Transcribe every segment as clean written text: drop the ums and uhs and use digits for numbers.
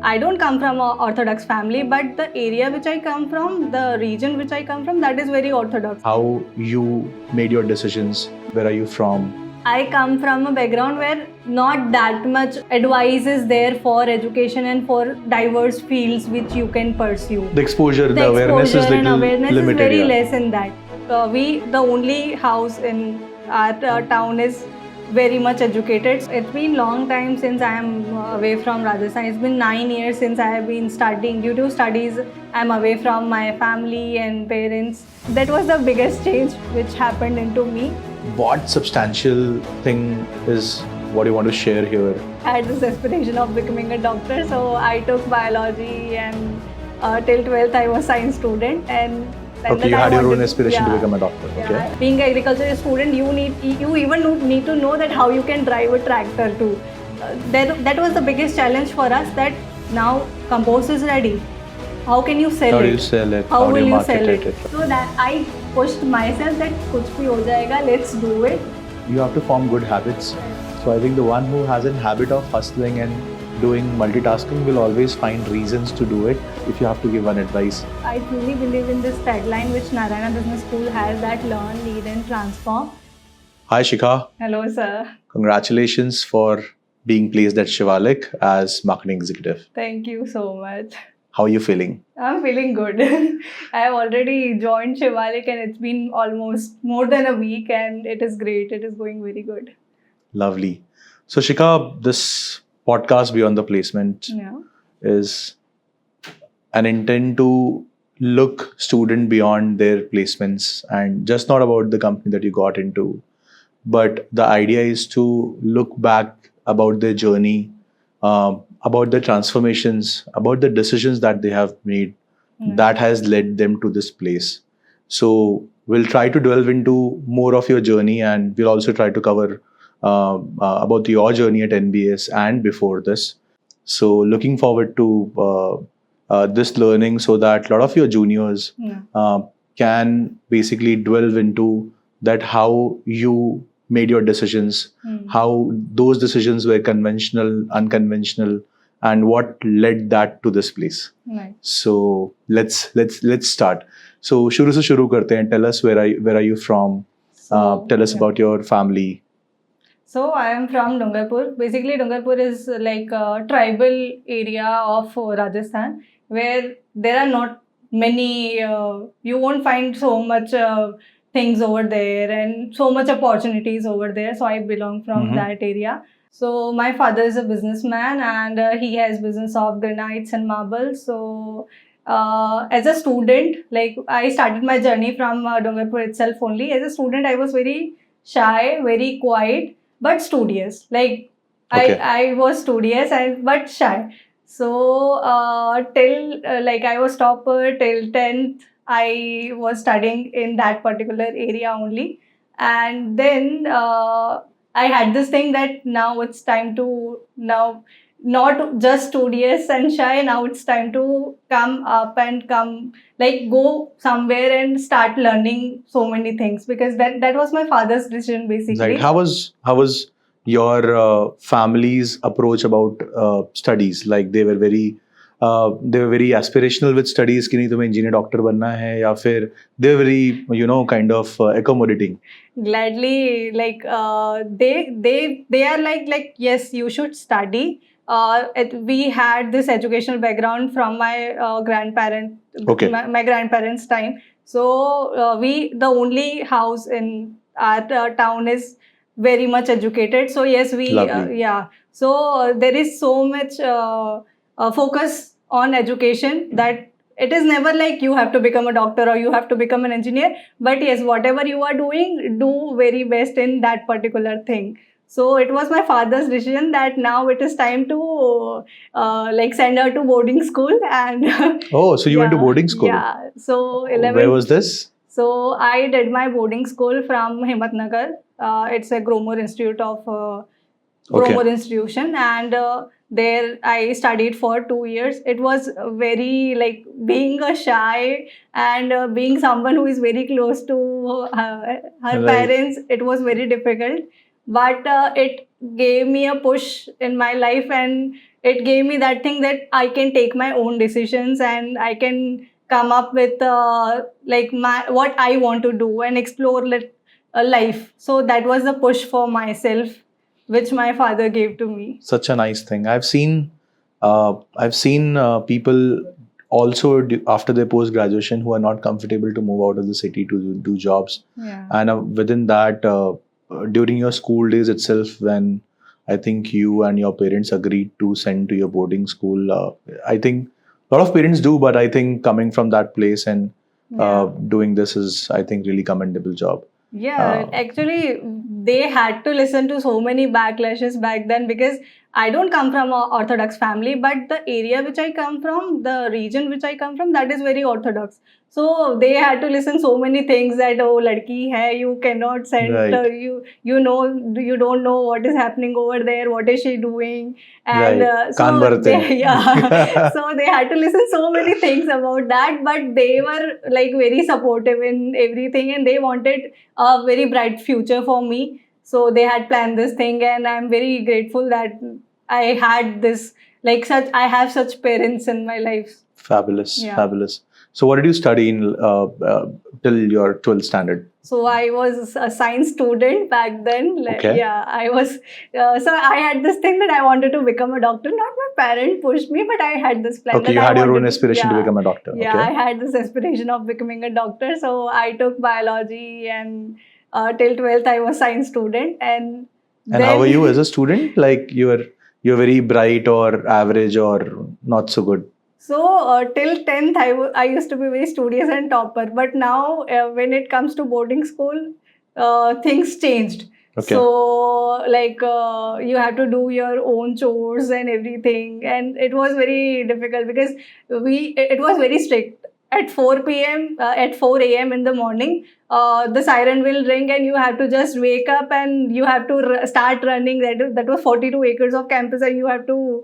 I don't come from a orthodox family, but the area which I come from, the region which I come from, that is very orthodox. How you made your decisions? Where are you from? I come from a background where not that much advice is there for education and for diverse fields which you can pursue. The exposure, the awareness is exposure and little awareness limited. is very yeah. less in that. The only house in our town is very much educated. It's been long time since I am away from Rajasthan. It's been 9 years since I have been studying. Due to studies, I'm away from my family and parents. That was the biggest change which happened into me. What substantial thing is what you want to share here? I had this aspiration of becoming a doctor, so I took biology and till 12th I was science student and then Okay, you had your own aspiration to become a doctor. Okay. Being an agricultural student, you even need to know that how you can drive a tractor too. That was the biggest challenge for us. That now compost is ready. How can you sell How it? do you sell it? How will you market sell it? So that I pushed myself that kuch bhi ho jayega, let's do it. You have to form good habits. So I think the one who has a habit of hustling and doing multitasking will always find reasons to do it. If you have to give one advice. I truly believe in this tagline which Narayana Business School has, that learn, lead and transform. Hi Shikha. Hello sir. Congratulations for being placed at Shivalik as marketing executive. Thank you so much. How are you feeling? I'm feeling good. I have already joined Shivalik and it's been almost more than a week and it is great. It is going very good. Lovely. So Shikha, this podcast Beyond the Placement is an intent to look student beyond their placements and just not about the company that you got into, but the idea is to look back about their journey, about the transformations, about the decisions that they have made that has led them to this place. So we'll try to delve into more of your journey and we'll also try to cover about your journey at NBS and before this. So looking forward to this learning so that a lot of your juniors can basically delve into that how you made your decisions, how those decisions were conventional, unconventional, and what led that to this place. Right. So let's start. So shuru se shuru karte hain. Tell us where are you from? Tell us about your family. So I am from Dungarpur. Basically, Dungarpur is like a tribal area of Rajasthan where there are not many. You won't find so much things over there and so much opportunities over there. So I belong from that area. So my father is a businessman and he has business of granites and marbles. So as a student, like I started my journey from Dungarpur itself only. As a student, I was very shy, very quiet, but studious. Like I was studious and but shy. So till like I was topper till 10th, I was studying in that particular area only. And then I had this thing that now it's time to now not just studious and shy. Now it's time to come up and come like go somewhere and start learning so many things because that was my father's decision basically. Right. How was your family's approach about studies? Like they were very aspirational with studies कि नहीं तुम्हें engineer doctor बनना है या फिर they were very kind of accommodating. Gladly, like they are like yes, you should study. We had this educational background from my grandparents, my grandparents' time. So the only house in our town is very much educated. So yes, So there is so much focus on education that it is never like you have to become a doctor or you have to become an engineer. But yes, whatever you are doing, do very best in that particular thing. So it was my father's decision that now it is time to like send her to boarding school and oh, so you went to boarding school? Yeah. So 11. Where was this? So I did my boarding school from Himatnagar. It's a Gromor Institute of Gromor Institution, and there I studied for 2 years. It was very like being a shy and being someone who is very close to her parents. It was very difficult, but it gave me a push in my life and it gave me that thing that I can take my own decisions and I can come up with like my what I want to do and explore a life. So that was the push for myself, which my father gave to me. Such a nice thing. I've seen people also after their post graduation who are not comfortable to move out of the city to do jobs, Yeah. and within that, during your school days itself, when I think you and your parents agreed to send to your boarding school, I think a lot of parents do, but I think coming from that place and Yeah. doing this is, I think, really commendable job. Yeah, actually, they had to listen to so many backlashes back then because I don't come from a Orthodox family, but the area which I come from, the region which I come from, that is very Orthodox. So they had to listen so many things that oh, ladki hai, you cannot send Right. you know you don't know what is happening over there, what is she doing, and Right. Kaan so bharte. they yeah, so they had to listen so many things about that, but they were like very supportive in everything, and they wanted a very bright future for me. So they had planned this thing, and I'm very grateful that I had this I have such parents in my life. Fabulous, Yeah. fabulous. So, what did you study in till your 12th standard? So I was a science student back then. Okay. Yeah, I was. So I had this thing that I wanted to become a doctor. Not my parent pushed me, but I had this plan Okay, that you I had your wanted own aspiration to yeah. become a doctor. Yeah, Okay. I had this aspiration of becoming a doctor. So I took biology, and till 12th I was science student, and And how were you as a student? Like you're very bright or average or not so good? So till 10th, I used to be very studious and topper. But now, when it comes to boarding school, things changed. Okay. So you have to do your own chores and everything, and it was very difficult because it was very strict. At 4 p.m. At 4 a.m. in the morning, the siren will ring, and you have to just wake up and you have to start running. That was 42 acres of campus, and you have to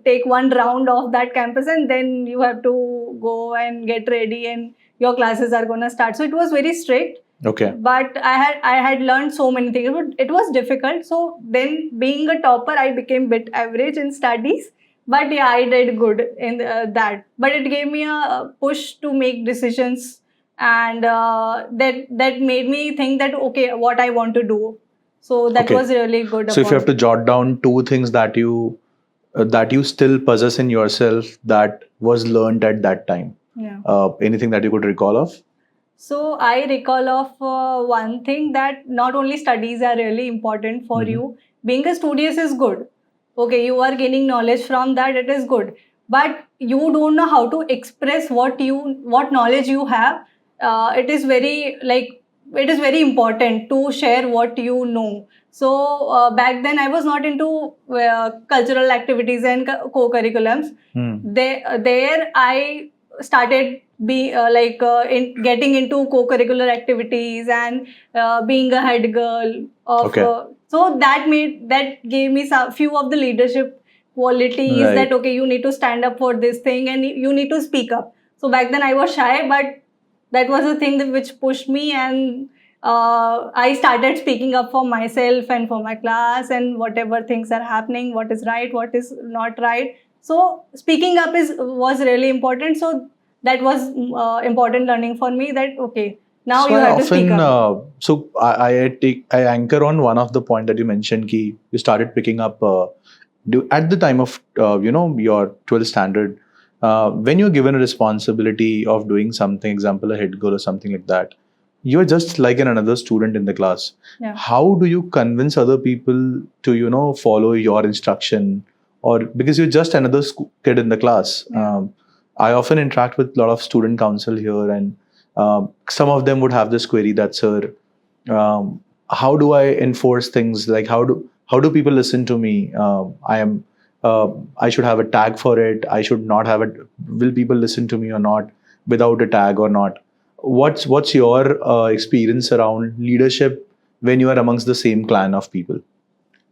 take one round of that campus, and then you have to go and get ready, and your classes are going to start. So it was very strict. Okay. But I had learned so many things. It was difficult. So then, being a topper, I became bit average in studies. But yeah, I did good in that. But it gave me a push to make decisions, and that made me think that okay, what I want to do. So that Okay. was really good. So if you have about to jot down two things that you still possess in yourself that was learned at that time, yeah. anything that you could recall of? So I recall of one thing that not only studies are really important for Mhm. you. Being a studious is good. Okay, you are gaining knowledge from that. It is good, but you don't know how to express what knowledge you have. It is very important to share what you know. So back then I was not into cultural activities and co-curriculums. Hmm. There I started in getting into co-curricular activities and being a head girl of Okay. so that gave me some few of the leadership qualities Right. that okay, you need to stand up for this thing and you need to speak up. So back then I was shy, but that was the thing which pushed me, and I started speaking up for myself and for my class and whatever things are happening, what is right, what is not right. So speaking up was really important. So that was important learning for me that okay, now So you I have to speak often, up. I anchor on one of the point that you mentioned, ki you started picking up at the time of your 12th standard, when you're given a responsibility of doing something, example a head girl or something like that, you're just like another student in the class. Yeah. How do you convince other people to follow your instruction, or because you're just another kid in the class? Yeah. I often interact with a lot of student council here, and some of them would have this query that, sir, how do I enforce things? Like how do people listen to me? I should have a tag for it. I should not have it. Will people listen to me or not without a tag or not? What's your experience around leadership when you are amongst the same clan of people?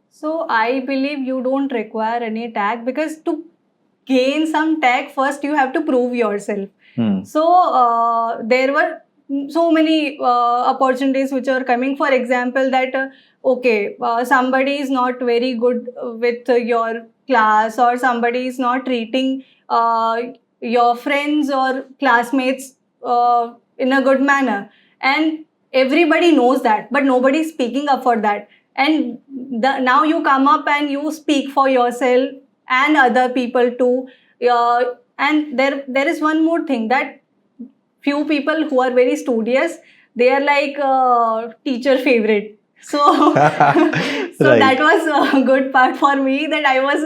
So I believe you don't require any tag because to gain some tag, first you have to prove yourself. Hmm. So there were so many opportunities which are coming. For example, that somebody is not very good with your class, or somebody is not treating your friends or classmates in a good manner, and everybody knows that, but nobody is speaking up for that. And now you come up and you speak for yourself and other people too. And there is one more thing, that few people who are very studious, they are like teacher favorite. So so Right. that was a good part for me, that I was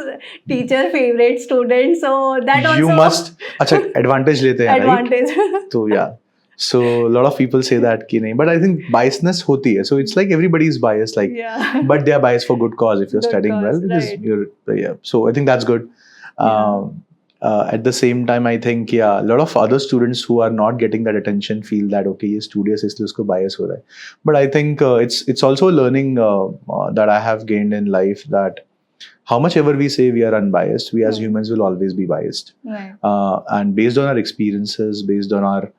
teacher favorite student, so that You also must. अच्छा advantage लेते हैं, right? advantage. So yeah. So a lot of people say that कि नहीं, but I think biasness होती है. So it's like everybody is biased, like, Yeah. but they are biased for good cause if you're Good studying well, cause, because right. you're, yeah. So I think that's good. At the same time, I think, yeah, a lot of other students who are not getting that attention feel that okay, ये studious इसलिए उसको bias हो रहा है. But I think it's also a learning that I have gained in life, that how much ever we say we are unbiased, we as Hmm. humans will always be biased. Right. And based on our experiences, based on our,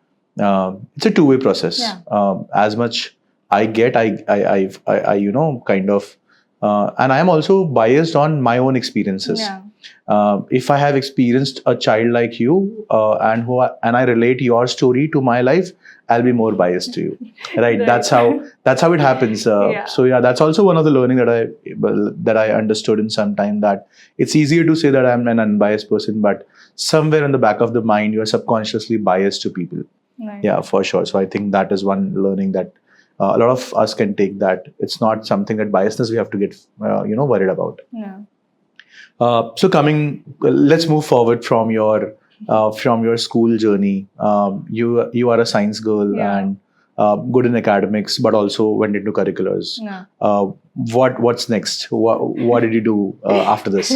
it's a two-way process. Yeah. As much I get, I you know, kind of, and I am also biased on my own experiences. Yeah. If I have experienced a child like you, and I relate your story to my life, I'll be more biased to you. Right? Right. That's how it happens. Yeah. So yeah, that's also one of the learning that I understood in some time, that it's easier to say that I'm an unbiased person, but somewhere in the back of the mind, you're subconsciously biased to people. Right. Yeah, for sure. So I think that is one learning that a lot of us can take, that it's not something that biasness we have to get worried about. Yeah. So let's move forward from your school journey. You are a science girl, Yeah. and good in academics, but also went into curriculars. Yeah. What's next? What did you do after this?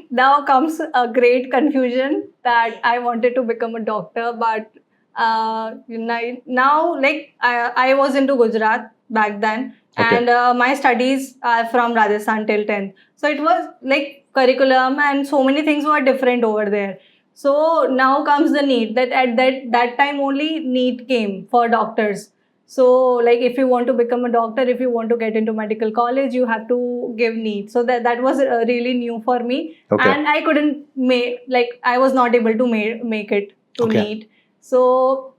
Now comes a great confusion, that I wanted to become a doctor, but now, like, I was into Gujarat back then, Okay. and my studies are from Rajasthan till 10th. So it was like curriculum and so many things were different over there. So now comes the NEET, that at that time only NEET came for doctors. So like, if you want to become a doctor, if you want to get into medical college, you have to give NEET. So that was really new for me. Okay. And I couldn't I was not able to make it to Okay. NEET. So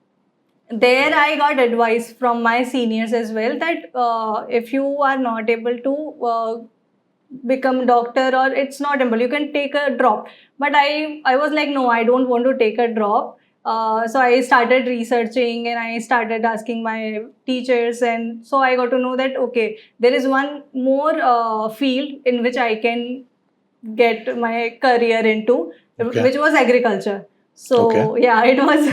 there I got advice from my seniors as well, that if you are not able to become doctor, or it's not able, you can take a drop. But I was like, no, I don't want to take a drop. So I started researching, and I started asking my teachers, and so I got to know that okay, there is one more field in which I can get my career into, Okay. which was agriculture. So Okay. yeah, it was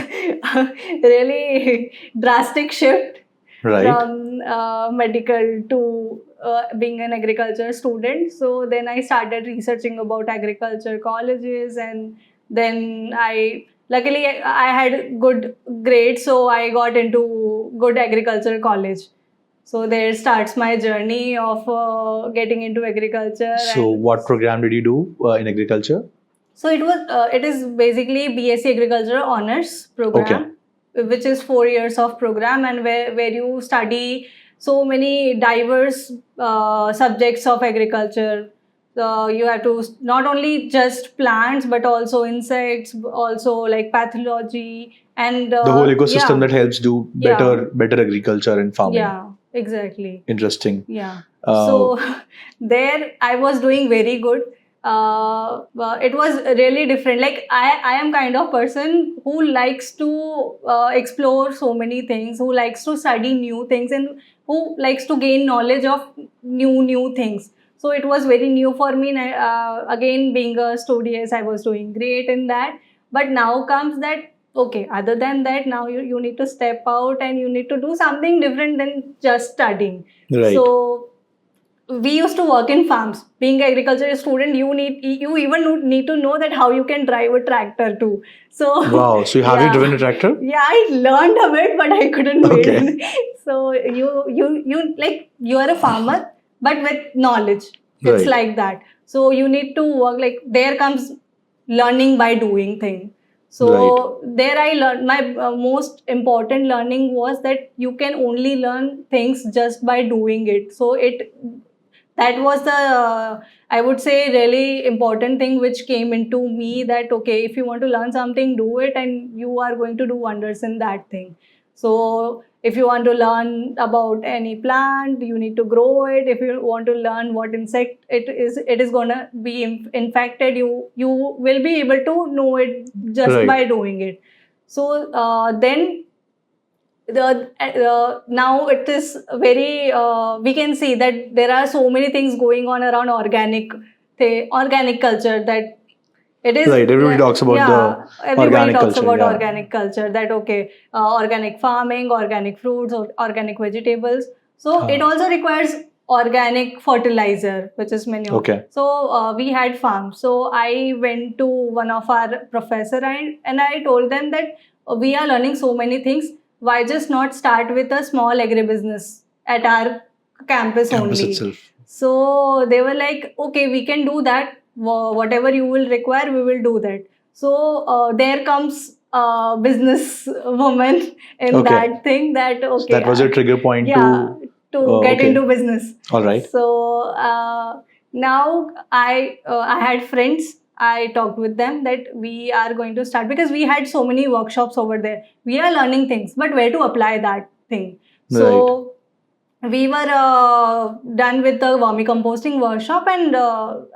a really drastic shift Right. from medical to being an agriculture student. So then I started researching about agriculture colleges, and then luckily I had good grades, so I got into good agriculture college. So there starts my journey of getting into agriculture. So And what program did you do in agriculture? so it is basically BSc Agriculture Honors program, which is 4 years of program, and where you study so many diverse subjects of agriculture. You have to not only just plants, but also insects, also like pathology, and The whole ecosystem yeah, that helps do better agriculture and farming. yeah, exactly. Interesting. Yeah. Uh, So there I was doing very good. It was really different. Like I am kind of person who likes to explore so many things, who likes to study new things, and who likes to gain knowledge of new things. So it was very new for me. And again, being a studious, I was doing great in that. But now comes that, okay, other than that, now you need to step out and you need to do something different than just studying. Right. So we used to work in farms. Being an agriculture student, you even need to know that how you can drive a tractor too. So Wow. So have you driven a tractor? yeah, I learned a bit, but I couldn't Okay. wait. So you like, you are a farmer, but with knowledge. It's Right. like that. So you need to work, like there comes learning by doing thing. So there I learned, my most important learning was that you can only learn things just by doing it. So that was the I would say really important thing which came into me, that okay, if you want to learn something, do it, and you are going to do wonders in that thing. So if you want to learn about any plant, you need to grow it. If you want to learn what insect it is gonna be infected, you will be able to know it just Right. by doing it. So then now it is very we can see that there are so many things going on around organic culture, that it is Right, everybody talks about the everybody organic talks culture, about yeah. organic culture, that okay, organic farming, organic fruits, or organic vegetables. So it also requires organic fertilizer, which is manure. Okay. So we had farms. So I went to one of our professor, and I told them that we are learning so many things. Why just not start with a small agribusiness at our campus Campus only? itself. So they were like, okay, we can do that. Whatever you will require, we will do that. So there comes business woman in Okay. that thing, that So okay, that was your trigger point yeah, to get okay. into business. All right. So now I had friends. I talked with them that we are going to start, because we had so many workshops over there. We are learning things, but where to apply that thing? So we were done with the vermicomposting workshop, and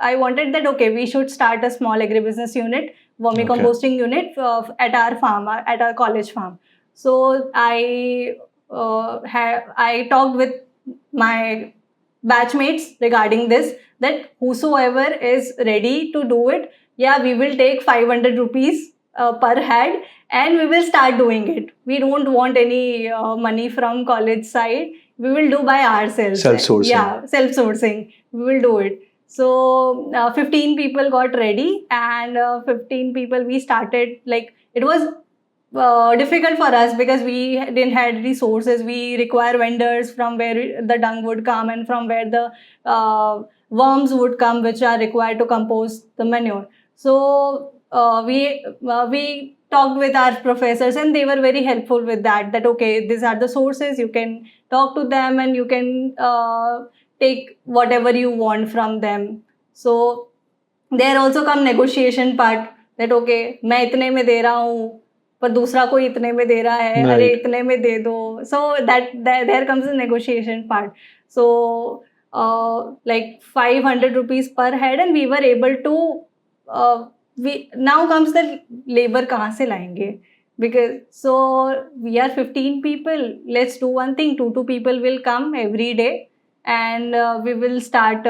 I wanted that okay, we should start a small agribusiness unit, vermicomposting unit at our farm, at our college farm. So I talked with my batchmates regarding this, that whosoever is ready to do it, yeah, we will take 500 rupees per head, and we will start doing it. We don't want any money from college side. We will do by ourselves. Self-sourcing. Yeah, self-sourcing. We will do it. So 15 people got ready, and 15 people we started. Like, it was difficult for us because we didn't have resources. We require vendors from where the dung would come, and from where the worms would come, which are required to compose the manure. So we talked with our professors, and they were very helpful with that. That okay, these are the sources. You can talk to them, and you can take whatever you want from them. So there also come negotiation part, that okay, मैं इतने में दे रहा हूँ, पर दूसरा कोई इतने में दे रहा है, अरे Right. इतने में दे दो. So that there comes the negotiation part. So like 500 rupees per head, and we were able to we now comes the labor, कहाँ से लाएंगे? Because so we are 15 people. Let's do one thing. Two people will come every day, and we will start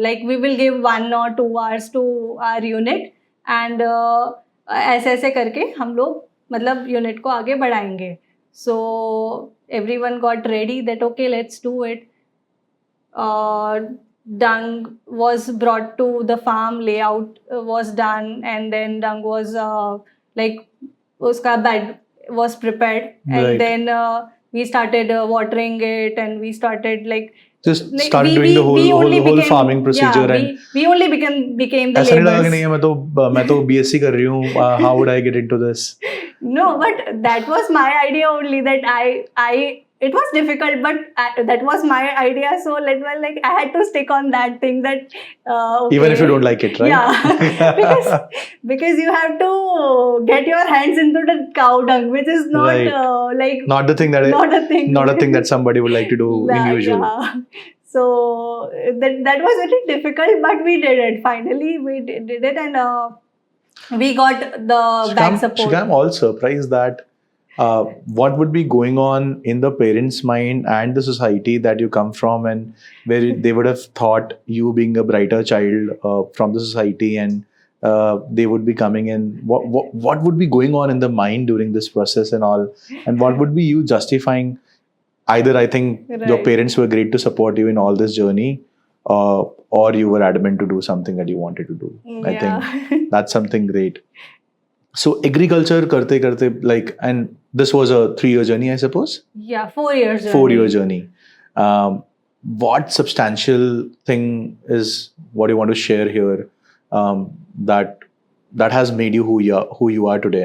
like we will give 1 or 2 hours to our unit, and ऐसे ऐसे करके हम लोग मतलब unit को आगे बढ़ाएंगे. So everyone got ready that okay, let's do it. Dung was brought to the farm, layout was done, and then dung was like uska bed was prepared, and Right. then we started watering it, and we started like Just like, started doing the whole farming procedure, yeah, and we only became the ऐसा नहीं लगा कि laborers. नहीं है, मैं तो BSc कर रही हूँ. How would I get into this? No, but that was my idea only, that I it was difficult, but that was my idea. So like I had to stick on that thing, that okay. Even if you don't like it, right? Yeah, because you have to get your hands into the cow dung, which is not Right. like Not the thing that not a thing that somebody would like to do individually. Yeah. So that was really difficult, but we did it. Finally, we did it, and we got the back support. Shikha, I'm all surprised that what would be going on in the parents' mind and the society that you come from, and where they would have thought you being a brighter child from the society, and they would be coming in. What would be going on in the mind during this process and all, and what would be you justifying? Either I think your Right. parents were great to support you in all this journey, or you were adamant to do something that you wanted to do. I think that's something great. So agriculture karte karte, like, and this was a 3-year journey, I suppose. Yeah, 4 years. 4-year journey. What substantial thing is what you want to share here that has made you who you are today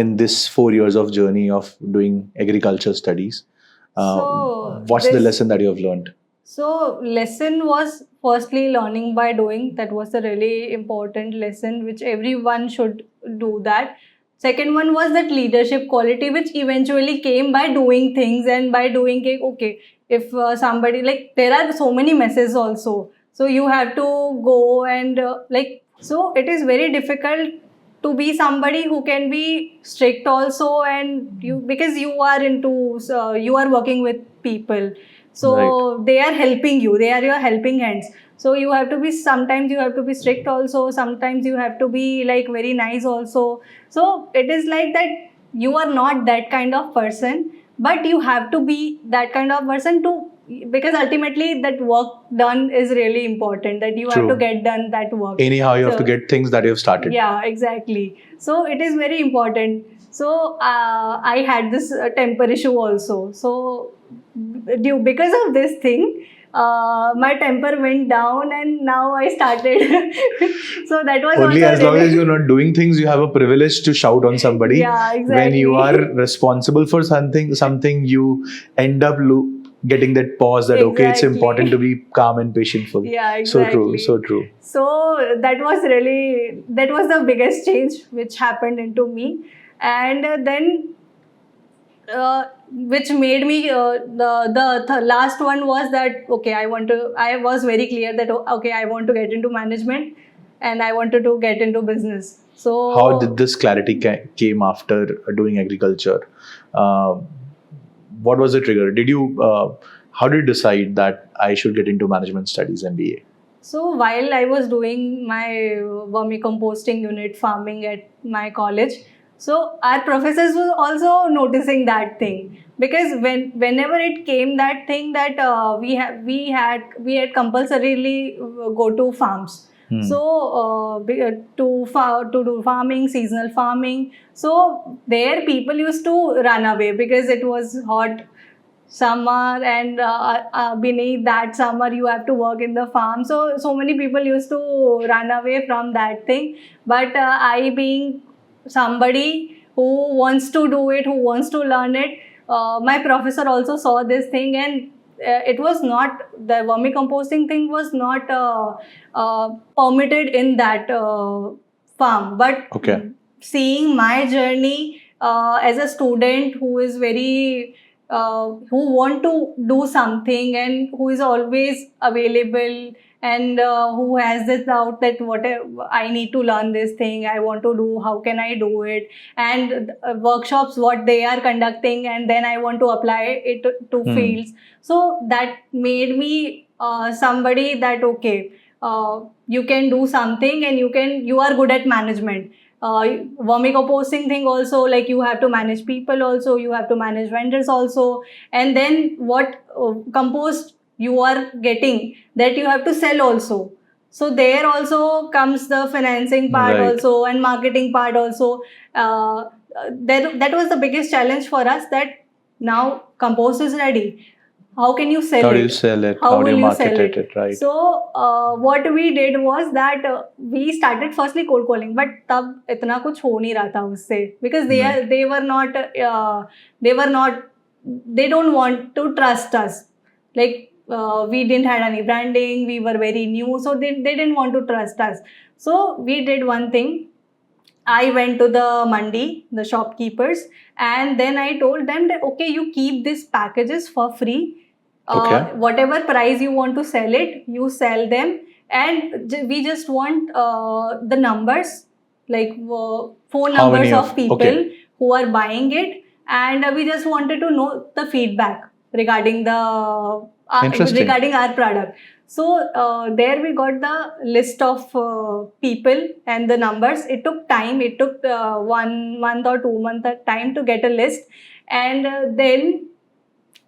in this 4 years of journey of doing agriculture studies? So What's the lesson that you have learned? So lesson was firstly learning by doing. That was a really important lesson which everyone should do that. Second one was that leadership quality which eventually came by doing things and by doing it. Okay, if somebody, like, there are so many messes also. So you have to go and so it is very difficult to be somebody who can be strict also, and you, because you are into you are working with people, so Right. they are helping you, they are your helping hands. So you have to be, sometimes you have to be strict also, sometimes you have to be like very nice also. So it is like that you are not that kind of person, but you have to be that kind of person to, because ultimately that work done is really important, that you have to True. get done that work. Anyhow, you have to So- get things that you've started. yeah, exactly. So it is very important. So I had this temper issue also. So because of this thing, my temper went down, and now I started. So that was Only also as long really- as you're not doing things, you have a privilege to shout on somebody. Yeah, When you are exactly. responsible for something you end up getting that pause that okay, it's Exactly. important to be calm and patientful. Yeah, So true, exactly. so true. So that was the biggest change which happened into me, and then which made me the last one was that okay, I was very clear that okay, I want to get into management, and I wanted to get into business. So How did this clarity came after doing agriculture? What was the trigger? Did you how did you decide that I should get into management studies, MBA? So while I was doing my vermicomposting unit farming at my college, so our professors were also noticing that thing, because whenever it came that thing that we had compulsorily go to farms. So to do farming, seasonal farming. So there people used to run away because it was hot summer, and beneath that summer you have to work in the farm. So many people used to run away from that thing. But I, being somebody who wants to do it, who wants to learn it, my professor also saw this thing, and it was not, the vermicomposting thing was not permitted in that farm. But Okay. seeing my journey as a student who is very who want to do something, and who is always available, and who has this doubt that whatever I need to learn this thing, I want to do, how can I do it, and workshops what they are conducting, and then I want to apply it to fields. So that made me somebody that okay, you can do something, and you are good at management. Vermicomposting thing also, like you have to manage people also, you have to manage vendors also, and then what compost you are getting, that you have to sell also. So there also comes the financing part Right. also, and marketing part also. That was the biggest challenge for us, that now compost is ready, how can you sell How it? do you sell it? How How do will you you market sell it? it? Right. So what we did was that we started firstly cold calling, but तब इतना कुछ हो नहीं रहा था उससे, because Right. they were not they don't want to trust us, like we didn't had any branding, we were very new, so they didn't want to trust us. So we did one thing. I went to the mandi, the shopkeepers, and then I told them that okay, you keep these packages for free. Okay. Whatever price you want to sell it, you sell them, and we just want the numbers, like phone How numbers many of people okay. who are buying it, and we just wanted to know the feedback regarding Interesting. regarding our product. So there we got the list of people and the numbers. It took time. It took 1 month or 2 months time to get a list, and then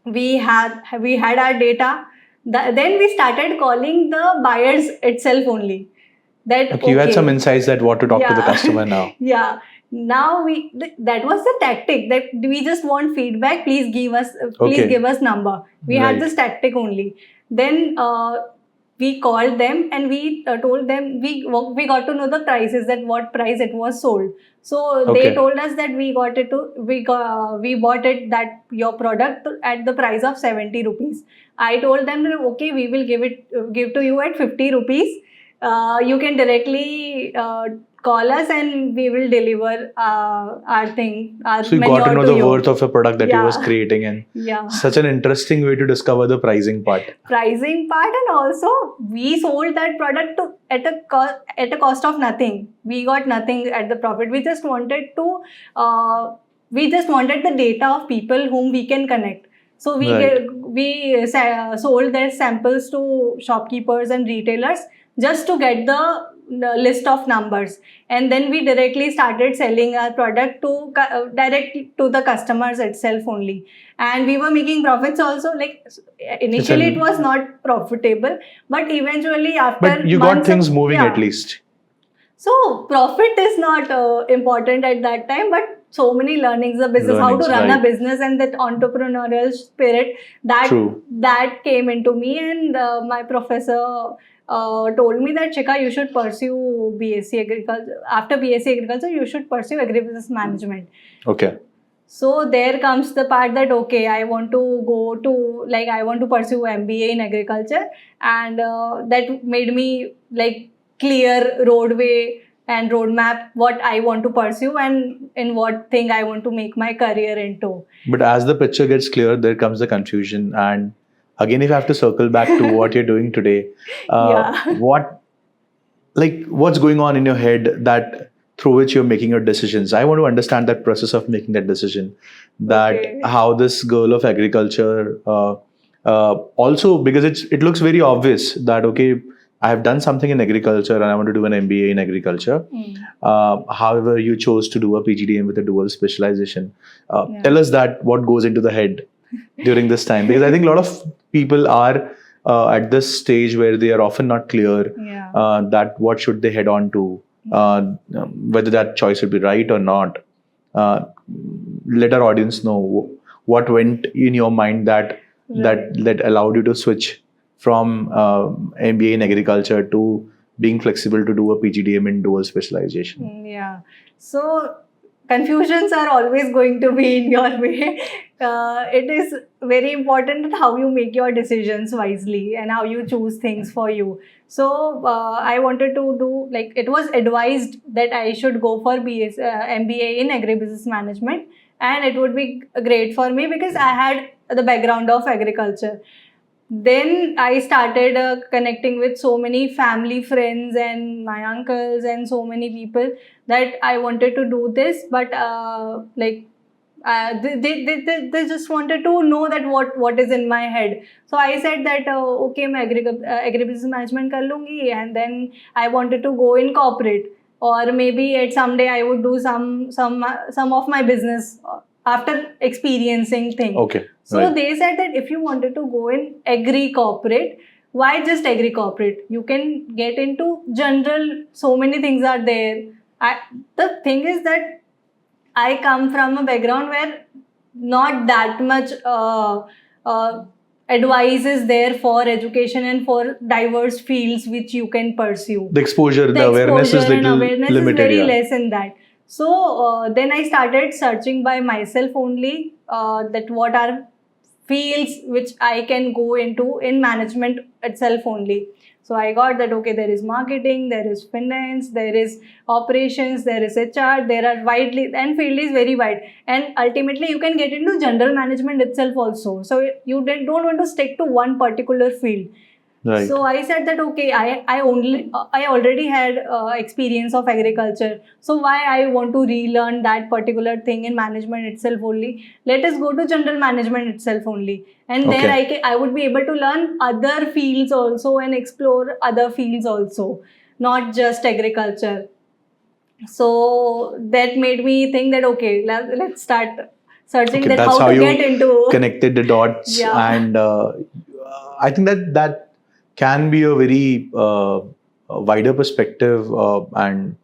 we had our data. Then we started calling the buyers itself only. That Okay, you had some okay, insights that what to talk to the yeah. customer now. Yeah. Now that was the tactic, that we just want feedback. Please give us Okay. number. We had Right. this tactic only. Then we called them and we told them, we got to know the prices, that what price it was sold. So Okay. they told us that we bought it, that your product at the price of 70 rupees. I told them that okay, we will give to you at 50 rupees. You can directly call us and we will deliver our thing. So you got to know the worth of a product that you was Yeah. creating, and Yeah. such an interesting way to discover the pricing part. Pricing part, and also we sold that product at a cost of nothing. We got nothing at the profit. We just wanted the data of people whom we can connect. So Right. we sold their samples to shopkeepers and retailers just to get the list of numbers, and then we directly started selling our product to direct to the customers itself only. And we were making profits also. Like initially it was not profitable, but eventually after But you got months of- things moving yeah. at least. So profit is not important at that time, but so many learnings, the business, how Learnings, to run right. a business, and that entrepreneurial spirit True. that came into me. And my professor told me that Shikha, you should pursue BSc Agriculture. After BSc Agriculture, you should pursue Agribusiness Management. Okay. So there comes the part that okay, I want to pursue MBA in agriculture, and that made me like clear roadway and roadmap what I want to pursue and in what thing I want to make my career into. But as the picture gets clear, there comes the confusion. And again, if I have to circle back to what you're doing today, Yeah. what's going on in your head that through which you're making your decisions? I want to understand that process of making that decision. That Okay. how this girl of agriculture, also because it looks very obvious that okay, I have done something in agriculture and I want to do an MBA in agriculture. However, you chose to do a PGDM with a dual specialization. Yeah. Tell us that what goes into the head during this time, because I think a lot of people are at this stage where they are often not clear Yeah. that what should they head on to, whether that choice would be right or not. Let our audience know what went in your mind that allowed you to switch from MBA in agriculture to being flexible to do a PGDM in dual specialization. Yeah. So confusions are always going to be in your way. It is very important how you make your decisions wisely and how you choose things for you. So I wanted to do, like, it was advised that I should go for MBA in agribusiness management, and it would be great for me because I had the background of agriculture. Then I started connecting with so many family friends and my uncles and so many people that I wanted to do this, but they just wanted to know that what is in my head. So I said that okay, मैं agribusiness management कर लूँगी, and then I wanted to go in corporate, or maybe at someday I would do some of my business after experiencing things. Okay. So right. they said that if you wanted to go in agri corporate, why just agri corporate? You can get into general. So many things are there. The thing is that I come from a background where not that much advice is there for education and for diverse fields which you can pursue. The exposure, the awareness is exposure and little awareness limited. is very Yeah. less in that. So then I started searching by myself only that what are fields which I can go into in management itself only. So I got that okay, there is marketing, there is finance, there is operations, there is HR, there are widely, and field is very wide. And ultimately you can get into general management itself also. So you don't want to stick to one particular field. Right. So I said that okay, I already had experience of agriculture. So why I want to relearn that particular thing in management itself only? Let us go to general management itself only, and there I would be able to learn other fields also and explore other fields also, not just agriculture. So that made me think that okay, let's start searching Okay, that that's how how to you get into. connected the dots. Yeah. And I think that can be a very wider perspective and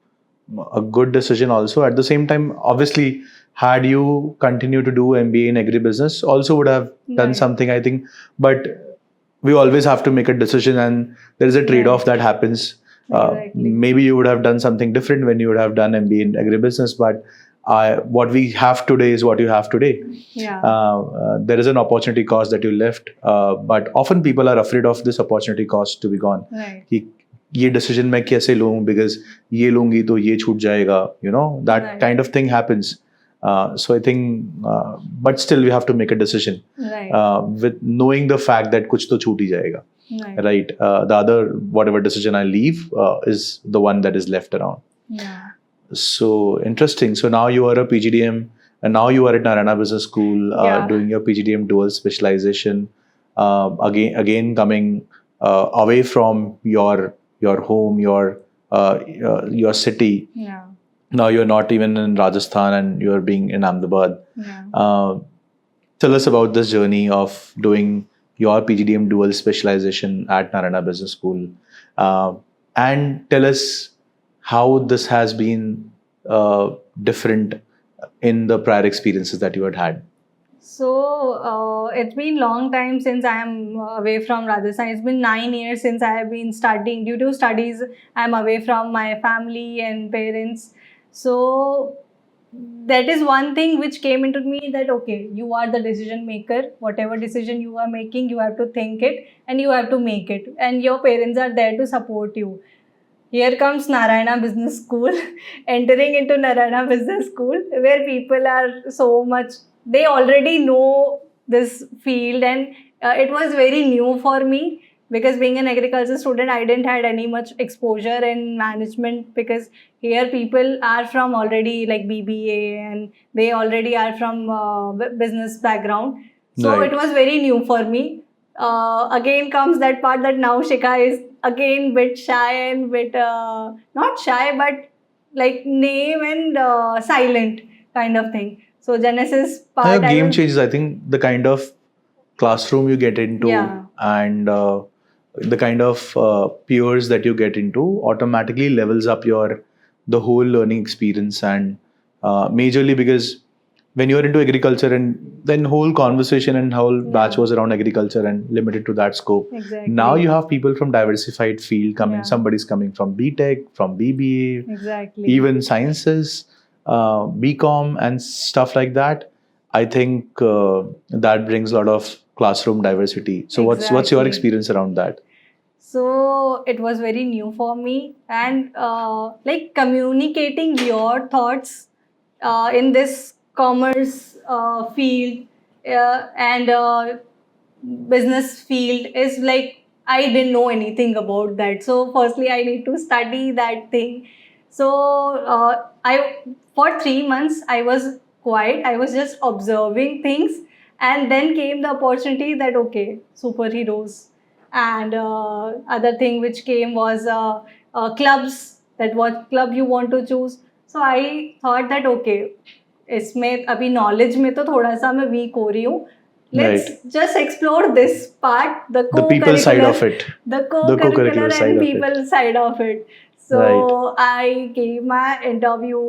a good decision also. At the same time, obviously, had you continued to do MBA in agribusiness, also would have done Right. something, I think. But we always have to make a decision, and there is a trade-off that happens. Exactly. Maybe you would have done something different when you would have done MBA in agribusiness, but what we have today is what you have today. Yeah. There is an opportunity cost that you left, but often people are afraid of this opportunity cost to be gone. Right. कि ये decision मैं कैसे लूँ, because ये लूँगी तो ये छूट जाएगा, that Right. kind of thing happens. So I think, but still we have to make a decision Right. with knowing the fact that कुछ तो छूट ही जाएगा. Right. Right. The other, whatever decision I leave, is the one that is left around. Yeah. So interesting. So now you are a PGDM, and now you are at Narayana Business School, Yeah. doing your PGDM dual specialization. Again coming away from your home, your city. Yeah. Now you're not even in Rajasthan, and you're being in Ahmedabad. Yeah. Tell us about this journey of doing your PGDM dual specialization at Narayana Business School, and tell us how this has been different in the prior experiences that you had. So it's been long time since I am away from Rajasthan. It's been 9 years since I have been studying. Due to studies, I am away from my family and parents. So that is one thing which came into me, that okay, you are the decision maker. Whatever decision you are making, you have to think it and you have to make it. And your parents are there to support you. Here comes Narayana Business School, entering into Narayana Business School, where people are so much, they already know this field, and it was very new for me, because being an agriculture student, I didn't had any much exposure in management, because here people are from already like BBA, and they already are from business background. So Right. it was very new for me. Again comes that part that now Shikha is again bit shy and bit not shy, but like name and silent kind of thing. So Genesis part, I Game was- changes. I think the kind of classroom you get into, Yeah. and the kind of peers that you get into automatically levels up the whole learning experience, and majorly because when you're into agriculture, and then whole conversation and whole batch Yeah. was around agriculture and limited to that scope. Exactly. Now you have people from diversified field coming. Yeah. Somebody's coming from BTech, from BBA, Exactly. even sciences, BCom and stuff like that. I think that brings a lot of classroom diversity. So what's your Exactly. experience around that? So it was very new for me, and like communicating your thoughts in this commerce field and business field is like, I didn't know anything about that. So firstly, I need to study that thing. So I for 3 months I was quiet. I was just observing things, and then came the opportunity that okay, superheroes, and other thing which came was clubs, that what club you want to choose. So I thought that okay, इसमें अभी knowledge में तो थोड़ा सा मैं weak हो रही हूँ. Let's just explore this part, the The people side co-curricular, of it. the co-curricular side and of it. people side of it. So Right. I gave my interview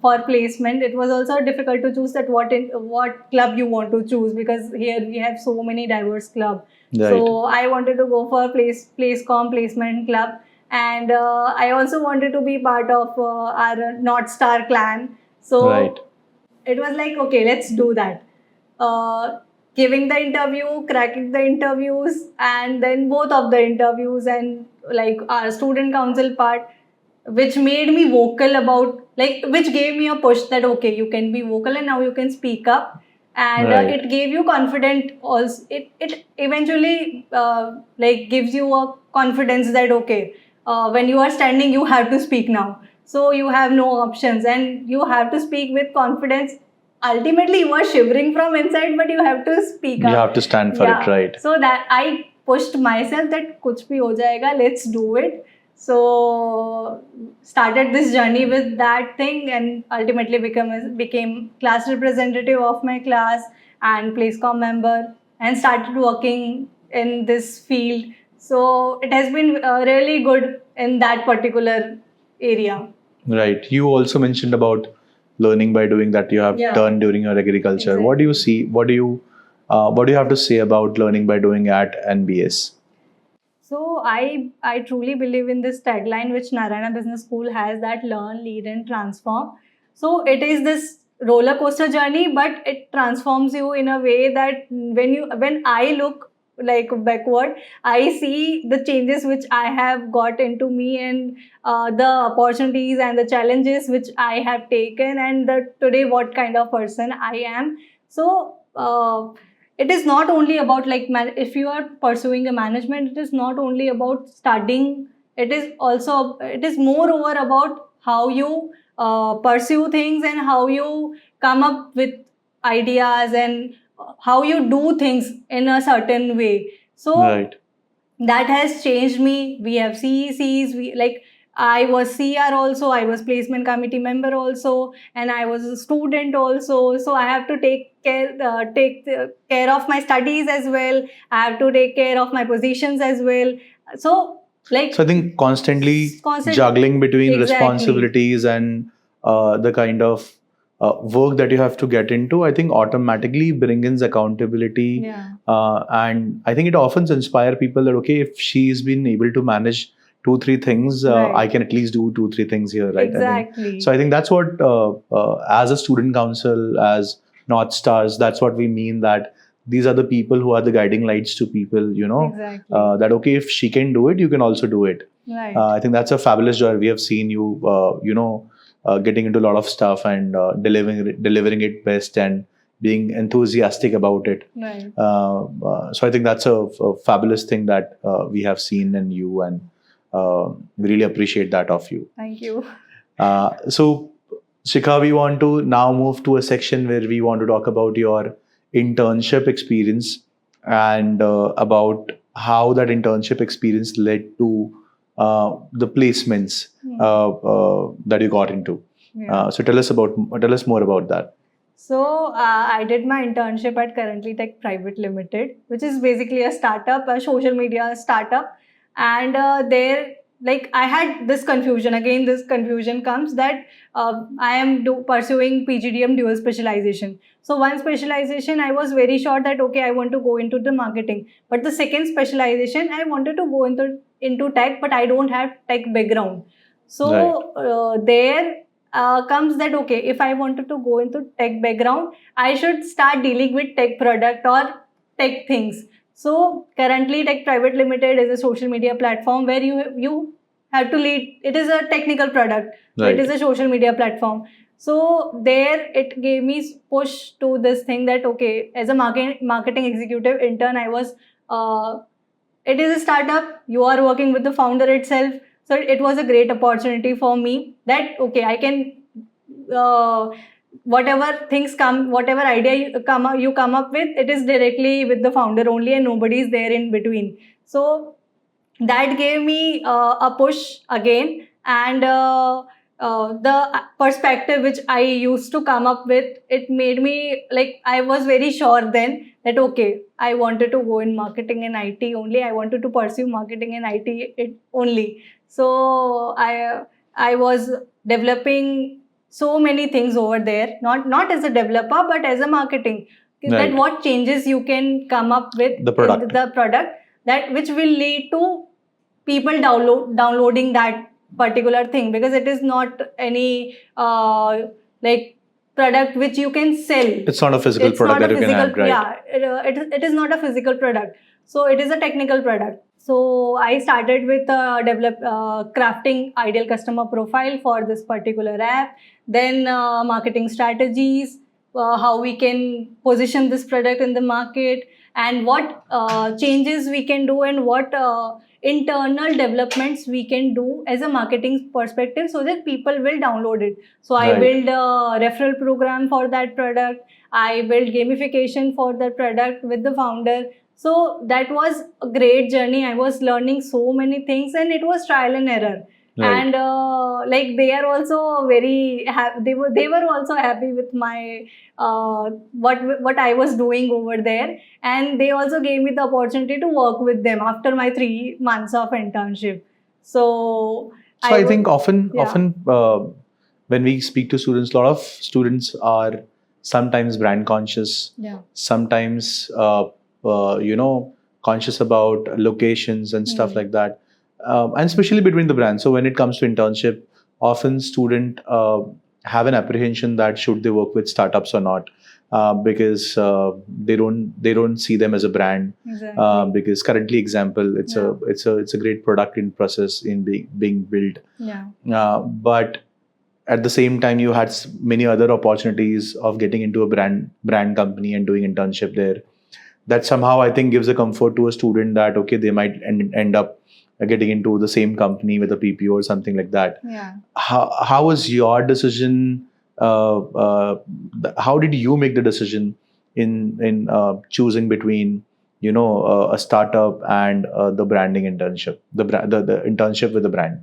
for placement. It was also difficult to choose that what club you want to choose, because here we have so many diverse club. Right. So I wanted to go for placement club, and I also wanted to be part of our North Star clan. So Right. it was like okay, let's do that. Giving the interview, cracking the interviews, and then both of the interviews, and like our student council part, which made me vocal about, like, which gave me a push that okay, you can be vocal and now you can speak up, and Right. it gave you confident also. It eventually like gives you a confidence that okay, when you are standing, you have to speak now. So you have no options, and you have to speak with confidence. Ultimately, you are shivering from inside, but you have to speak up. You have to stand for it, right? So that I pushed myself that kuch bhi ho jayega, let's do it. So started this journey with that thing, and ultimately became class representative of my class and placecom member, and started working in this field. So it has been really good in that particular area. Right. You also mentioned about learning by doing that you have Yeah. done during your agriculture. Exactly. What do you see? What do you have to say about learning by doing at NBS? So I truly believe in this tagline which Narayana Business School has, that learn, lead, and transform. So it is this roller coaster journey, but it transforms you in a way that when I look like backward, I see the changes which I have got into me, and the opportunities and the challenges which I have taken, and the today what kind of person I am. So it is not only about like if you are pursuing a management, it is not only about studying. It is moreover about how you pursue things, and how you come up with ideas, and how you do things in a certain way. So Right. that has changed me. We have CECs, we like I was CR also, I was placement committee member also, and I was a student also. So I have to take care of my studies as well. I have to take care of my positions as well. So like So I think constantly constant juggling between Exactly. responsibilities and the kind of work that you have to get into, I think automatically brings accountability. Yeah. And I think it often inspire people that, okay, if she's been able to manage 2-3 things, Right. I can at least do 2-3 things here, right? Exactly. So I think that's what, as a student council, as North Stars, that's what we mean, that these are the people who are the guiding lights to people, Exactly. that, okay, if she can do it, you can also do it. Right. I think that's a fabulous joy. We have seen you, getting into a lot of stuff and delivering it best and being enthusiastic about it. Right. So I think that's a fabulous thing that we have seen in you, and we really appreciate that of you. Thank you. So, Shikha, we want to now move to a section where we want to talk about your internship experience, and about how that internship experience led to the placements that you got into. Yeah. So tell us more about that. So I did my internship at Currently Tech Private Limited, which is basically a startup, a social media startup. And there, like I had this confusion. Again, this confusion comes that I am pursuing PGDM dual specialization. So one specialization, I was very sure that okay, I want to go into the marketing. But the second specialization, I wanted to go into tech, but I don't have tech background. So there comes that okay, if I wanted to go into tech background, I should start dealing with tech product or tech things. So Currently Tech Private Limited is a social media platform where you have to lead. It is a technical product. Right. It is a social media platform. So there it gave me push to this thing that okay, as a marketing executive intern, I was it is a startup. You are working with the founder itself. So it was a great opportunity for me that okay, I can whatever idea you come up with, it is directly with the founder only, and nobody is there in between. So that gave me a push again, and the perspective which I used to come up with, it made me like I was very sure then that okay, I wanted to go in marketing and IT only. I wanted to pursue marketing and IT only. So I was developing so many things over there, not as a developer but as a marketing. Right. That what changes you can come up with The product. in the product, that which will lead to people downloading that particular thing, because it is not any like product which you can sell. It's not a physical It's product not that a you can physical, add, right? yeah, it is not a physical product. So it is a technical product. So I started with crafting ideal customer profile for this particular app, then marketing strategies, how we can position this product in the market, and what changes we can do, and what internal developments we can do as a marketing perspective so that people will download it. So I Right. build a referral program for that product. I build gamification for that product with the founder. So that was a great journey. I was learning so many things, and it was trial and error. Right. And like they are also very they were also happy with my what I was doing over there, and they also gave me the opportunity to work with them after my 3 months of internship. So I think often Yeah. when we speak to students, a lot of students are sometimes brand conscious, Yeah. sometimes conscious about locations and stuff Hmm. like that, and especially between the brands. So when it comes to internship, often student have an apprehension that should they work with startups or not, because they don't see them as a brand. Exactly. Because currently, example, Yeah. it's a great product in process in being built. Yeah. But at the same time, you had many other opportunities of getting into a brand company and doing internship there. That somehow I think gives a comfort to a student that okay, they might end up getting into the same company with a PPO or something like that. Yeah. How was your decision? How did you make the decision in choosing between a startup and the branding internship, the internship with the brand?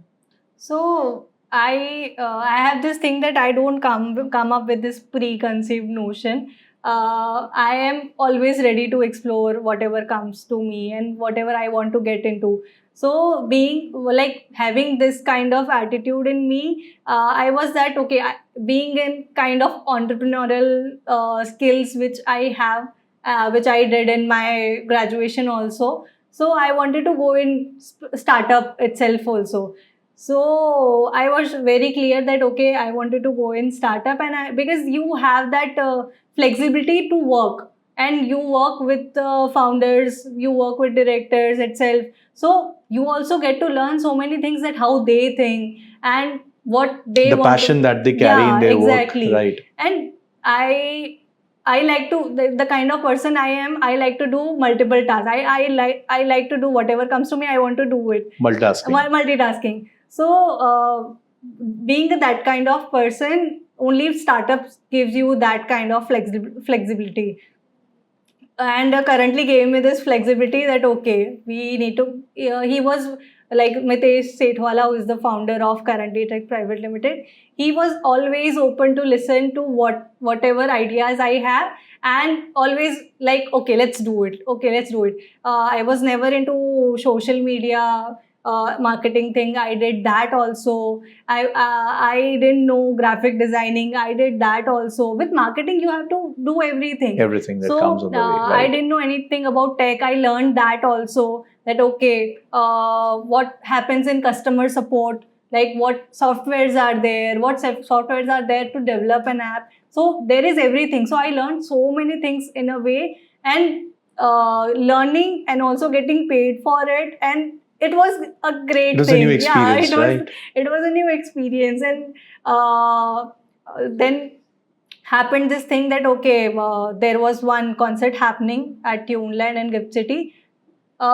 So I have this thing that I don't come up with this preconceived notion. I am always ready to explore whatever comes to me and whatever I want to get into. So being like having this kind of attitude in me, I was that okay. Being in kind of entrepreneurial skills which I have, which I did in my graduation also. So I wanted to go in startup itself also. So I was very clear that okay, I wanted to go in startup, and because you have that flexibility to work, and you work with founders, you work with directors itself. So you also get to learn so many things, that how they think and what they The want passion to. that they carry in Yeah, their work, exactly. right? And I like to the kind of person I am. I like to do multiple tasks. I like to do whatever comes to me. I want to do it. Multitasking. Multitasking. So being that kind of person, only startups gives you that kind of flexibility, and currently gave me this flexibility that okay, we need to. He was like Mitesh Sethwala, who is the founder of Currently Tech Private Limited. He was always open to listen to whatever ideas I have, and always like okay, let's do it. Okay, let's do it. I was never into social media marketing thing. I did that also. I didn't know graphic designing. I did that also. With marketing, you have to do everything. Everything that So comes on the way, I right? didn't know anything about tech. I learned that also. That okay, what happens in customer support? Like what softwares are there? What softwares are there to develop an app? So there is everything. So I learned so many things in a way, and learning and also getting paid for it, and it was a great It was a thing. new Yeah, experience, right? it was a new experience, and then happened this thing that okay, there was one concert happening at Tuneland and Gift City.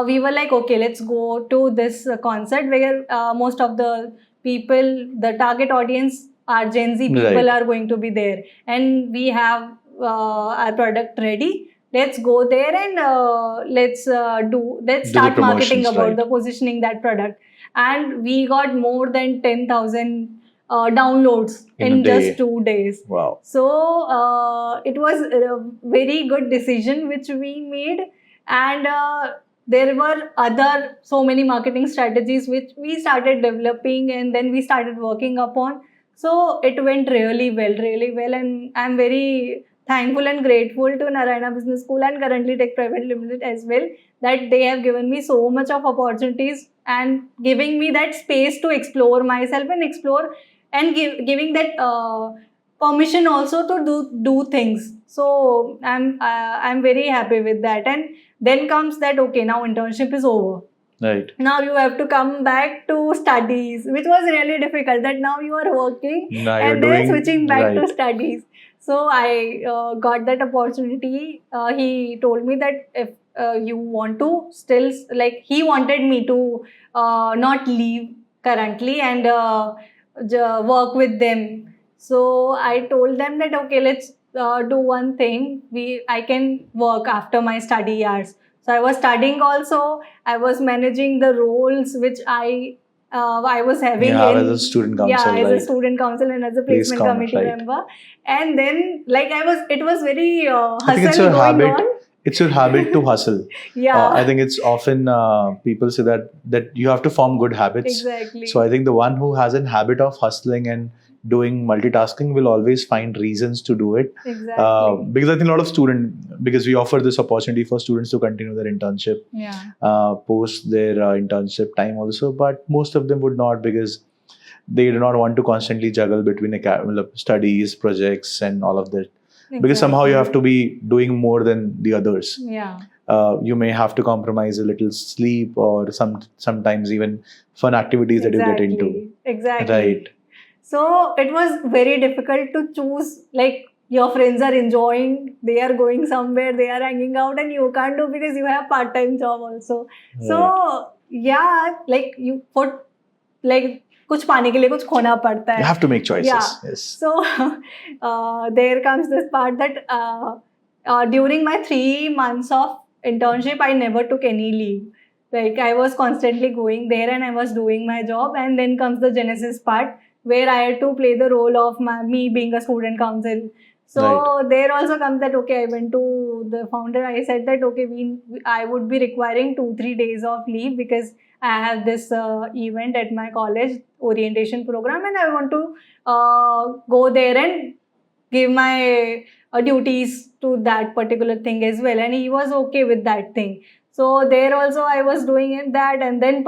We were like okay, let's go to this concert where most of the people, the target audience are Gen Z people, Right. are going to be there, and we have our product ready. Let's go there and let's Do the start marketing promotions, about right? the positioning that product, and we got more than 10,000 downloads In a in just day. 2 days. Wow. So it was a very good decision which we made, and there were other so many marketing strategies which we started developing, and then we started working upon. So it went really well, and I'm very thankful and grateful to Narayana Business School and Currently Tech Private Limited as well, that they have given me so much of opportunities and giving me that space to explore myself and explore, and giving that permission also to do things. So I'm very happy with that. And then comes that okay, now internship is over. Right. Now you have to come back to studies, which was really difficult. That now you are working Now you're and then doing switching back to right. studies. So I got that opportunity. He told me that if you want to still, like he wanted me to not leave currently and work with them. So I told them that okay, let's do one thing. I can work after my study hours. So I was studying also. I was managing the roles which I was having You have in, as a student yeah, council, as a right? student council and as a Place placement comment, committee right? member. And then like it was very I think it's hustle your going habit. on. It's your habit to hustle. Yeah, I think it's often people say that you have to form good habits. exactly. So I think the one who has a habit of hustling and doing multitasking will always find reasons to do it. Exactly. Because I think a lot of because we offer this opportunity for students to continue their internship Yeah. post their internship time also, but most of them would not, because they do not want to constantly juggle between studies, projects, and all of that. Because somehow you have to be doing more than the others. Yeah. You may have to compromise a little sleep, or sometimes even fun activities that you get into. Exactly. Right. So it was very difficult to choose, like your friends are enjoying, they are going somewhere, they are hanging out, and you can't do because you have part-time job also. So yeah, like you put like कुछ पाने के लिए कुछ खोना पड़ता है. You have to make choices. Yeah. Yes. So there comes this part that during my 3 months of internship, I never took any leave. Like I was constantly going there and I was doing my job, and then comes the Genesis part where I had to play the role of me being a student council. So there also comes that, okay, I went to the founder, I said that, okay, I would be requiring 2-3 days of leave because I have this event at my college orientation program, and I want to go there and give my duties to that particular thing as well. And he was okay with that thing. So there also I was doing that, and then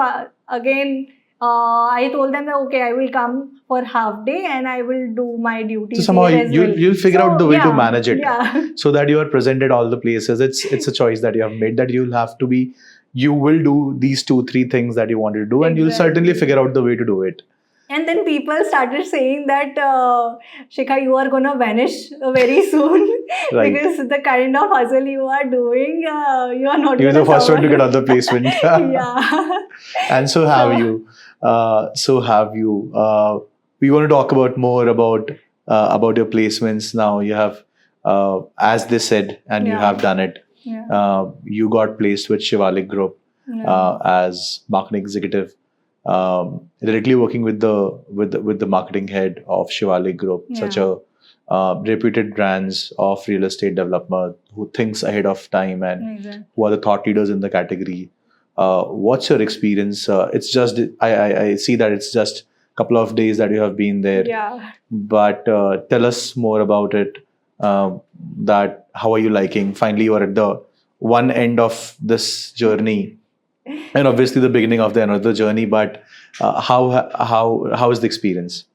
again I told them that, okay, I will come for half day and I will do my duties. So somehow you'll figure out the way to manage it, so that you are present at all the places. It's a choice that you have made, that you will do these 2-3 things that you wanted to do, and you'll certainly figure out the way to do it. And then people started saying that, Shikha, you are going to vanish very soon because the kind of hustle you are doing, you are not. You're the first one to get on the placement. Yeah. And so have you. We want to talk about more about your placements now. You have, as they said, and you have done it. Yeah. You got placed with Shivalik Group as marketing executive, directly working with the marketing head of Shivalik Group, such a reputed brands of real estate developer who thinks ahead of time and who are the thought leaders in the category. What's your experience? It's just I see that it's just a couple of days that you have been there. Yeah. But tell us more about it. That how are you liking? Finally, you are at the one end of this journey, and obviously the beginning of another journey. But how is the experience?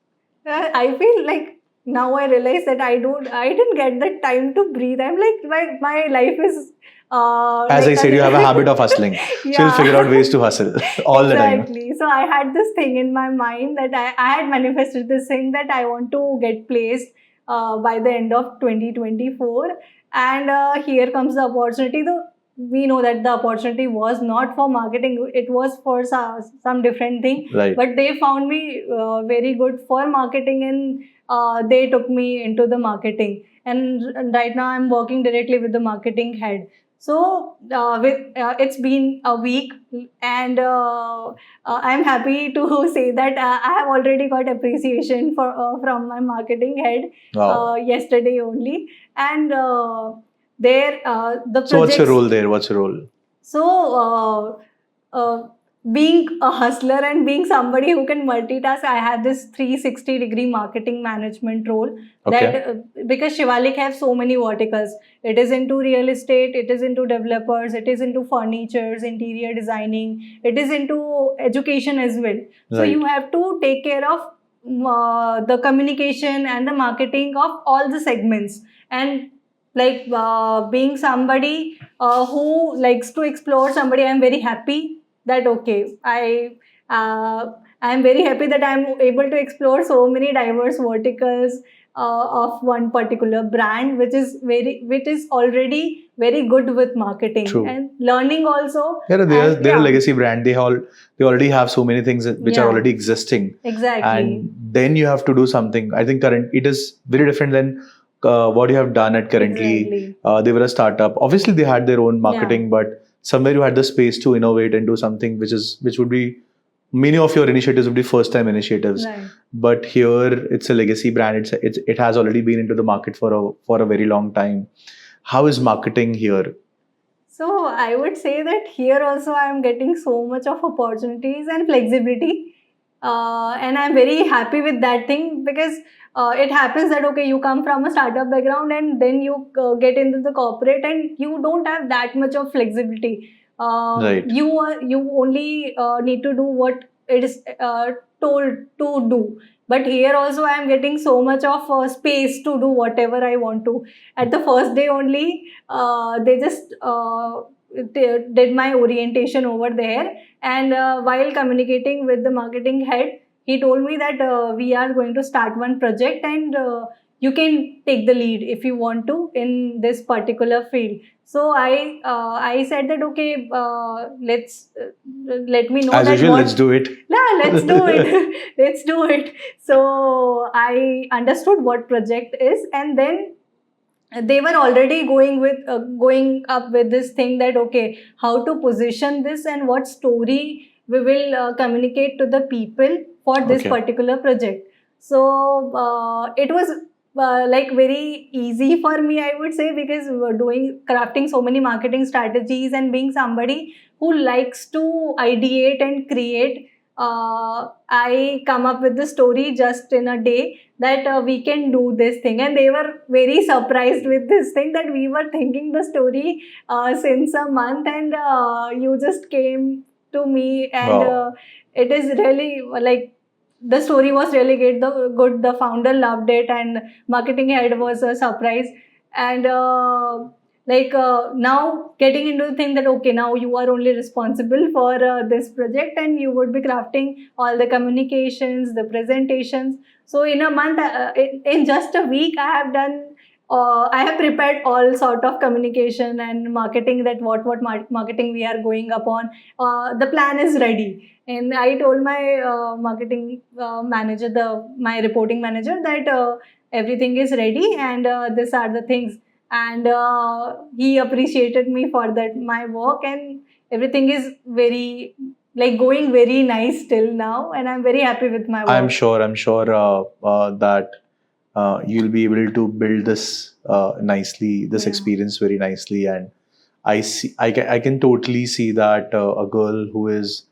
I feel like now I realize that I didn't get the time to breathe. I'm like my life is. As I said, you have a habit of hustling. So you'll figure out ways to hustle all the time. Exactly. So I had this thing in my mind that I had manifested this thing that I want to get placed by the end of 2024. And here comes the opportunity. Though we know that the opportunity was not for marketing. It was for some different thing. Right. But they found me very good for marketing, and they took me into the marketing. And right now I'm working directly with the marketing head. So it's been a week, and I'm happy to say that I have already got appreciation from my marketing head yesterday only. And So what's your role there? What's your role? So being a hustler and being somebody who can multitask, I had this 360-degree marketing management role. Okay. That because Shivalik have so many verticals. It is into real estate, it is into developers, it is into furnitures, interior designing, it is into education as well. So you have to take care of the communication and the marketing of all the segments. And like being somebody who likes to explore, somebody, I'm very happy that, okay, I'm very happy that I'm able to explore so many diverse verticals of one particular brand, which is already very good with marketing. True. And learning also. Yeah, they're a legacy brand. They already have so many things which are already existing. Exactly. And then you have to do something. I think it is very different than what you have done at Currently. Exactly. They were a startup. Obviously, they had their own marketing, but somewhere you had the space to innovate and do something which would be, many of your initiatives would be first time initiatives. Right. But here it's a legacy brand. It has already been into the market for a very long time. How is marketing here? So I would say that here also I am getting so much of opportunities and flexibility. And I'm very happy with that thing, because it happens that okay, you come from a startup background and then you get into the corporate, and you don't have that much of flexibility. Right. You only need to do what it is told to do. But here also I am getting so much of space to do whatever I want to. At the first day only, they just did my orientation over there, and while communicating with the marketing head, he told me that we are going to start one project, and you can take the lead if you want to in this particular field. So I said that okay, let me know As that usual, what. let's do it. Yeah, let's do it. Let's do it. So I understood what project is, and then they were already going up with this thing that okay, how to position this and what story we will communicate to the people for this Okay. particular project. So it was like very easy for me, I would say, because we were doing crafting so many marketing strategies and being somebody who likes to ideate and create. I come up with the story just in a day that we can do this thing, and they were very surprised with this thing that we were thinking the story since a month, and you just came to me, and Wow. it is really like the story was really good. The founder loved it, and marketing head was surprised. And now getting into the thing that okay, now you are only responsible for this project, and you would be crafting all the communications, the presentations. So in a month, in just a week, I have done. I have prepared all sort of communication and marketing, that what marketing we are going upon. The plan is ready, and I told my marketing manager, my reporting manager, that everything is ready, and these are the things. And he appreciated me for that my work, and everything is very like going very nice till now, and I'm very happy with my work. I'm sure that you'll be able to build this nicely, this Yeah. experience very nicely, and I can totally see that a girl who is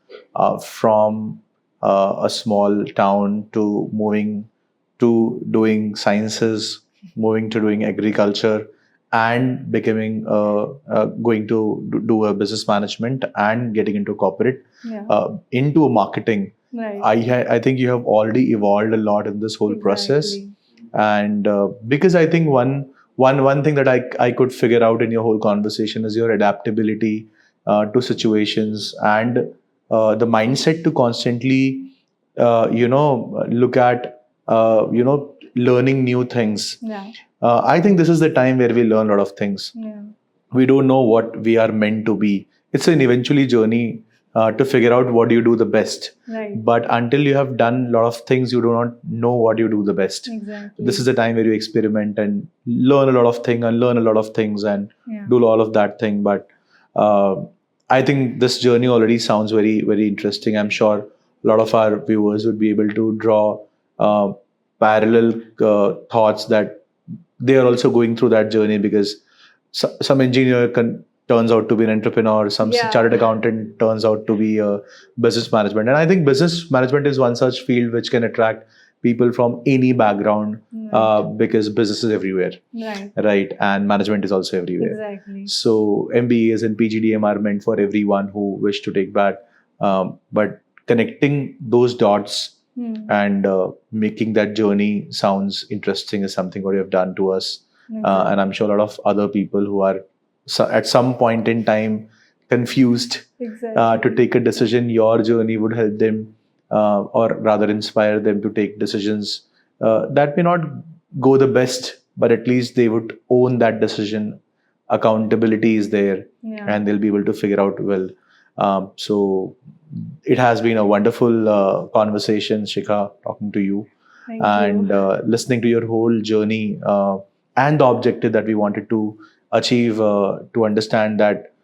from a small town to moving to doing sciences, moving to doing agriculture, and becoming going to do a business management and getting into corporate, Yeah. into marketing. Right. I think you have already evolved a lot in this whole process, Exactly. and because I think one thing that I could figure out in your whole conversation is your adaptability to situations, and the mindset to constantly look at learning new things. Yeah. I think this is the time where we learn a lot of things. Yeah. We don't know what we are meant to be. It's an eventually journey to figure out what you do the best. Right. But until you have done a lot of things, you do not know what you do the best. Exactly. This is the time where you experiment and learn a lot of things and learn a lot of things and Yeah. do all of that thing. But I think this journey already sounds very, very interesting. I'm sure a lot of our viewers would be able to draw parallel thoughts that they are also going through that journey, because some engineer turns out to be an entrepreneur, some Yeah. chartered accountant turns out to be a business management. And I think business management is one such field which can attract people from any background, because business is everywhere, Right. right? And management is also everywhere. Exactly. So MBAs and PGDM are meant for everyone who wish to take that. But connecting those dots and making that journey sounds interesting is something what you have done to us. And I'm sure a lot of other people who are at some point in time confused Exactly. to take a decision, your journey would help them, or rather inspire them to take decisions that may not go the best, but at least they would own that decision. Accountability is there, Yeah. and they'll be able to figure out well. So it has been a wonderful conversation, Shikha, talking to you Thank and you. listening to your whole journey and the objective that we wanted to achieve, to understand that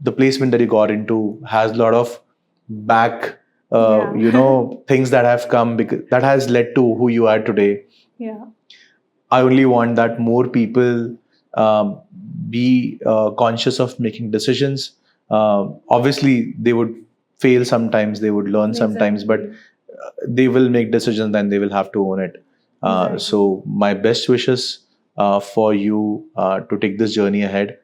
the placement that you got into has a lot of back Yeah. things that have come, because that has led to who you are today. Yeah. I only want that more people be conscious of making decisions. Obviously they would fail sometimes, they would learn sometimes, but Exactly. they will make decisions and they will have to own it. Exactly. So my best wishes for you to take this journey ahead,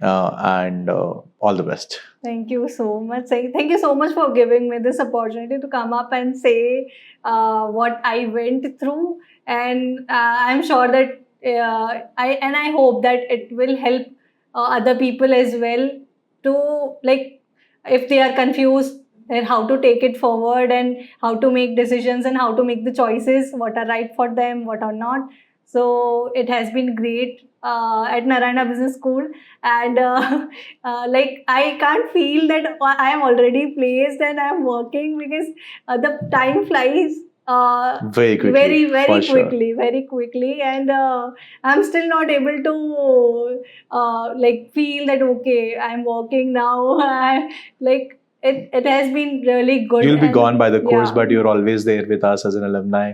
and all the best. Thank you so much. Thank you so much for giving me this opportunity to come up and say what I went through, and I'm sure that I hope that it will help other people as well to, like, if they are confused, then how to take it forward and how to make decisions and how to make the choices, what are right for them, what are not. So it has been great at Narayana Business School, and like, I can't feel that I am already placed and I am working, because the time flies Very quickly, for sure. very quickly, and I'm still not able to like, feel that okay, I'm working now. Like, it has been really good. You'll be and gone by the course, yeah. but you're always there with us as an alumni.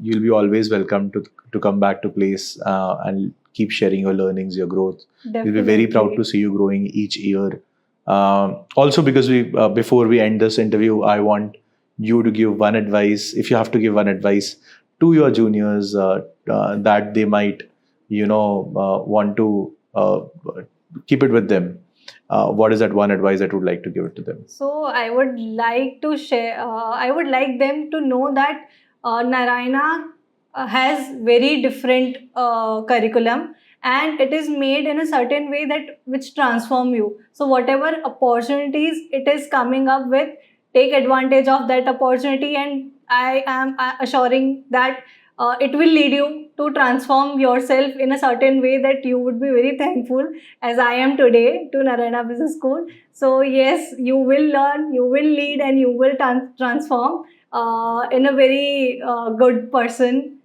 You'll be always welcome to come back to place and keep sharing your learnings, your growth. We'll be very proud to see you growing each year. Also, because before we end this interview, I want you to give one advice. If you have to give one advice to your juniors that they might, want to keep it with them. What is that one advice that you would like to give it to them? So I would like to share. I would like them to know that Narayana has very different curriculum, and it is made in a certain way that which transform you. So whatever opportunities it is coming up with, take advantage of that opportunity, and I am assuring that it will lead you to transform yourself in a certain way that you would be very thankful, as I am today, to Narayana Business School. So yes, you will learn, you will lead, and you will transform in a very good person.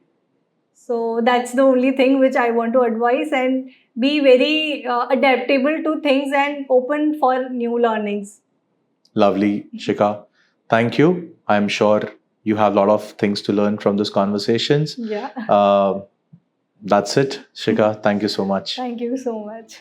So that's the only thing which I want to advise, and be very adaptable to things and open for new learnings. Lovely, Shika. Thank you. I'm sure you have a lot of things to learn from these conversations. Yeah. That's it, Shika. Thank you so much. Thank you so much.